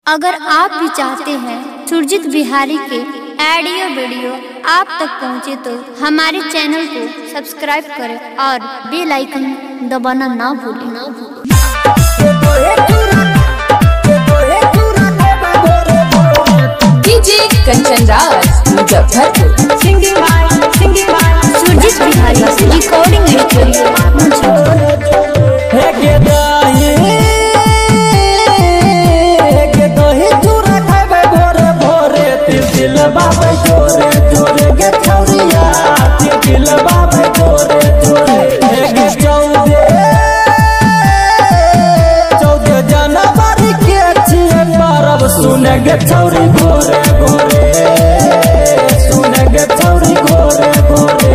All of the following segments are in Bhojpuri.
अगर आप भी चाहते हैं सुरजीत बिहारी के ऑडियो वीडियो आप तक पहुंचे तो हमारे चैनल को सब्सक्राइब करें और बेल आइकन दबाना ना भूलें। DJ Kanchan Raj Muzaffarpur singing by Surjeet Bihari recording बाबे जोरे जोरे गे छौरिया दिल बाबे जोरे जोरे गे चौदह जनवरी के छिए परब सुने गे छौरी गोरे गोरे सुने गे छौरी गोरे गोरे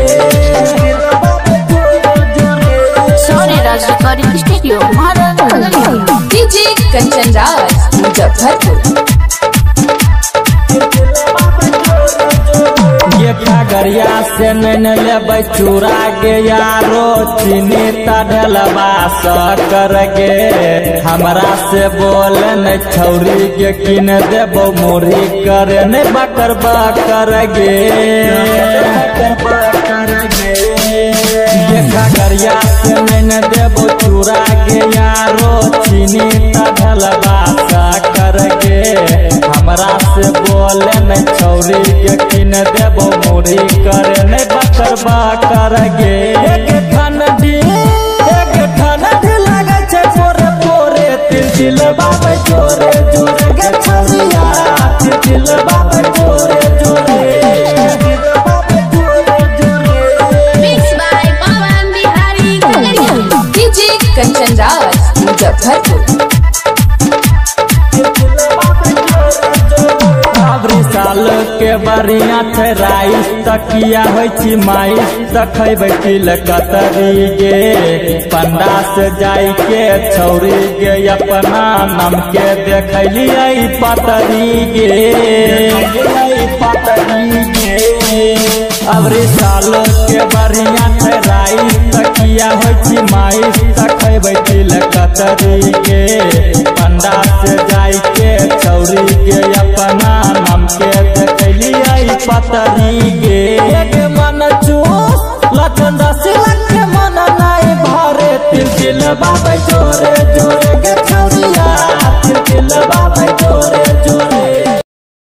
सोनी राज रिकॉर्डिंग स्टूडियो महाराज डीजे कंचन राज मुजफ्फरपुर गरिया से नैन लेबै चूड़ा गे यारो चीनी तढ़लबा कर गे हमरा से बोल न छौरी के किन देबो मुरही करे न बकर बकर गे देखा गरिया से नैन देबो चूड़ा गे यारो चीनी तढ़लबा कर गे हमरा से बोल न छौरी के किन देबो मुरही करे न बकर बकर गे ठंडी लगे छे पोरे पोरे दिल बाबे जोरे जोरे गे छौरिया दिल बाबे जोरे जोरे mix by Pawan Bihari DJ Kanchan Raj Muzaffarpur साल के बढ़िया थे राइस तकिया हो माइस तखेब तिल कतरी गे पंडा से जाई के छौरी गे अपना नाम के देखलिए पतरी गे अबरी साल के बढ़िया थे राइस तकिया हो माइस तखेब तिल कतरी गे